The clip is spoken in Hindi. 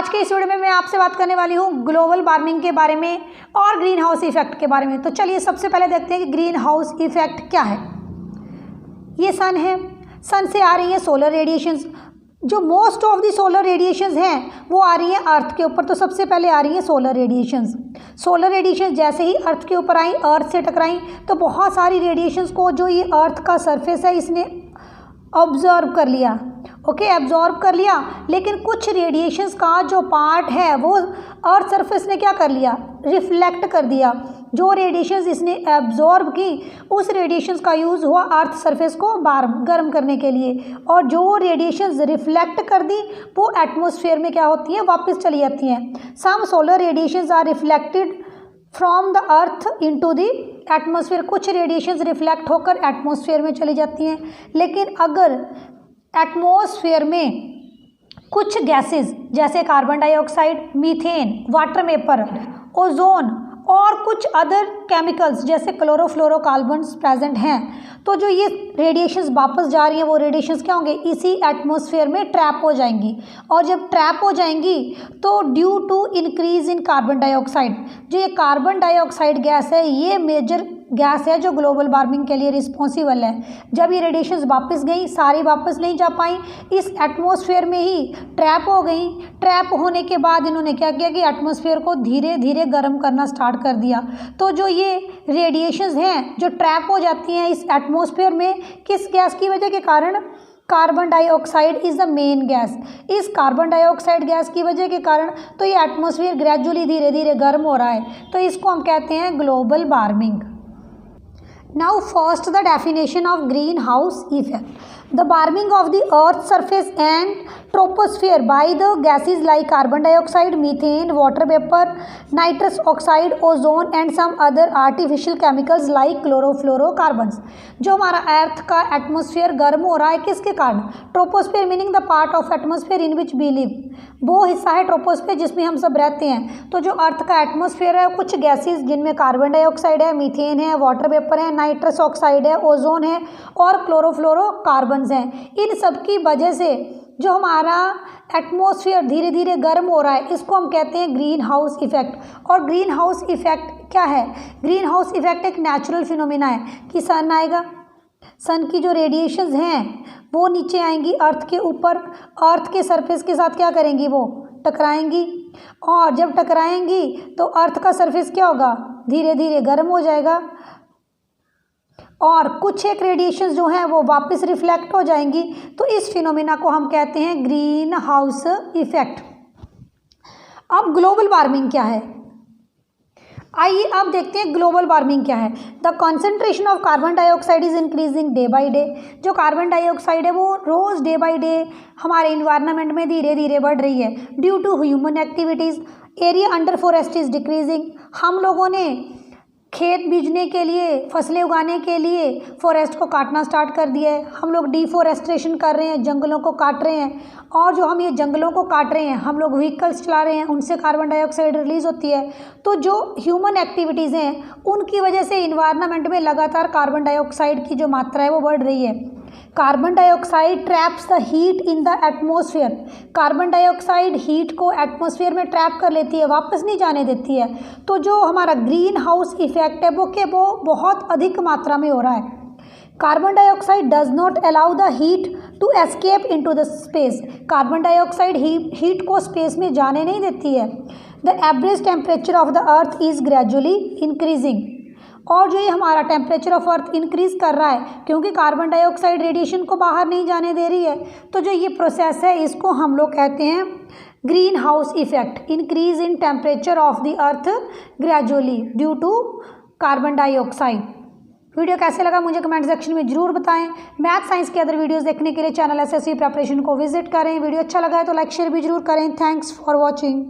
आज के इस वीडियो में मैं आपसे बात करने वाली हूँ ग्लोबल वार्मिंग के बारे में और ग्रीन हाउस इफेक्ट के बारे में। तो चलिए सबसे पहले देखते हैं कि ग्रीन हाउस इफेक्ट क्या है। ये सन है, सन से आ रही है सोलर रेडिएशंस। जो most of the solar radiations हैं वो आ रही है अर्थ के ऊपर। तो सबसे पहले आ रही है सोलर रेडिएशंस। सोलर रेडिएशंस जैसे ही अर्थ के ऊपर आई, अर्थ से टकराई, तो बहुत सारी रेडिएशंस को जो ये अर्थ का सरफेस है इसने ऑब्जर्व कर लिया। ओके, एब्जॉर्ब कर लिया। लेकिन कुछ रेडिएशंस का जो पार्ट है वो अर्थ सरफेस ने क्या कर लिया, रिफ्लेक्ट कर दिया। जो रेडिएशंस इसने एब्जॉर्ब की उस रेडिएशंस का यूज़ हुआ अर्थ सरफेस को गर्म करने के लिए, और जो रेडिएशंस रिफ्लेक्ट कर दी वो एटमॉस्फेयर में क्या होती हैं, वापस चली जाती हैं। Some solar radiations are reflected from the earth into the atmosphere. कुछ रेडिएशंस रिफ्लेक्ट होकर एटमॉस्फेयर में चली जाती हैं। लेकिन अगर एटमॉस्फेयर में कुछ गैसेस जैसे carbon dioxide, methane, water vapour, ozone और कुछ अदर केमिकल्स जैसे क्लोरोफ्लोरोकार्बन्स प्रेजेंट हैं, तो जो ये रेडिएशंस वापस जा रही हैं वो रेडिएशंस क्या होंगे, इसी एटमॉस्फेयर में ट्रैप हो जाएंगी। और जब ट्रैप हो जाएंगी तो due to increase in carbon dioxide, जो ये कार्बन डाइऑक्साइड गैस है ये मेजर गैस है जो ग्लोबल वार्मिंग के लिए रिस्पॉन्सिबल है। जब ये रेडिएशंस वापस गई, सारी वापस नहीं जा पाई, इस एटमॉस्फेयर में ही ट्रैप हो गई। ट्रैप होने के बाद इन्होंने क्या किया कि एटमॉस्फेयर को धीरे धीरे गर्म करना स्टार्ट कर दिया। तो जो ये रेडिएशंस हैं जो ट्रैप हो जाती हैं इस एटमॉस्फेयर में, किस गैस की वजह के कारण, carbon dioxide is the main gas. इस कार्बन डाइऑक्साइड गैस की वजह के कारण तो ये एटमॉस्फेयर ग्रेजुअली धीरे धीरे गर्म हो रहा है। तो इसको हम कहते हैं global warming. Now first the definition of greenhouse effect. The warming of the earth's surface and troposphere by the gases like carbon dioxide, methane, water vapor, nitrous oxide, ozone and some other artificial chemicals like chlorofluorocarbons. जो हमारा अर्थ का एटमॉस्फेयर गर्म हो रहा है किसके कारण, troposphere meaning the part of atmosphere in which we live, वो हिस्सा है ट्रोपोस्फेयर जिसमें हम सब रहते हैं। तो जो अर्थ का एटमॉस्फेयर है कुछ गैसेस जिनमें कार्बन डाइऑक्साइड है, मीथेन है, वाटर वेपर है, नाइट्रस ऑक्साइड है, ओजोन है और क्लोरोफ्लोरोकार्बन्स हैं। इन सब की वजह से जो हमारा एटमॉस्फेयर धीरे धीरे गर्म हो रहा है इसको हम कहते हैं ग्रीन हाउस इफेक्ट। और ग्रीन हाउस इफेक्ट क्या है, ग्रीन हाउस इफेक्ट एक नेचुरल फिनोमिना है कि सन आएगा, सन की जो रेडिएशंस हैं वो नीचे आएंगी अर्थ के ऊपर, अर्थ के सरफेस के साथ क्या करेंगी, वो टकराएंगी, और जब टकराएंगी तो अर्थ का सरफेस क्या होगा, धीरे धीरे गर्म हो जाएगा, और कुछ एक रेडिएशंस जो हैं वो वापस रिफ्लेक्ट हो जाएंगी। तो इस फिनोमिना को हम कहते हैं ग्रीन हाउस इफेक्ट। अब ग्लोबल वार्मिंग क्या है, आइए अब देखते हैं ग्लोबल वार्मिंग क्या है। The concentration of carbon dioxide is increasing day by day. जो कार्बन डाइऑक्साइड है वो रोज़ डे बाई डे हमारे इन्वायरमेंट में धीरे धीरे बढ़ रही है। Due to human activities, area under forest is decreasing. हम लोगों ने खेत बीजने के लिए, फसलें उगाने के लिए फॉरेस्ट को काटना स्टार्ट कर दिया है। हम लोग डिफॉरेस्टेशन कर रहे हैं, जंगलों को काट रहे हैं, और जो हम ये जंगलों को काट रहे हैं हम लोग व्हीकल्स चला रहे हैं, उनसे कार्बन डाइऑक्साइड रिलीज़ होती है। तो जो ह्यूमन एक्टिविटीज़ हैं उनकी वजह से इन्वायरमेंट में लगातार कार्बन डाइऑक्साइड की जो मात्रा है वो बढ़ रही है। Carbon dioxide traps the heat in the atmosphere. Carbon dioxide heat को एटमॉस्फेयर में ट्रैप कर लेती है, वापस नहीं जाने देती है। तो जो हमारा ग्रीन हाउस इफेक्ट है वो बहुत अधिक मात्रा में हो रहा है। Carbon dioxide does not allow the heat to escape into the space. Carbon dioxide heat को स्पेस में जाने नहीं देती है। The average temperature of the earth is gradually increasing. और जो ये हमारा टेम्परेचर ऑफ अर्थ इंक्रीज़ कर रहा है क्योंकि कार्बन डाइऑक्साइड रेडिएशन को बाहर नहीं जाने दे रही है। तो जो ये प्रोसेस है इसको हम लोग कहते हैं greenhouse effect, increase in temperature of the earth gradually due to carbon dioxide. Video कैसे लगा मुझे कमेंट सेक्शन में जरूर बताएं। मैथ साइंस के अदर वीडियोस देखने के लिए चैनल एसएससी प्रिपरेशन को विजिट करें। वीडियो अच्छा लगा है तो लाइक शेयर भी जरूर करें। Thanks for watching.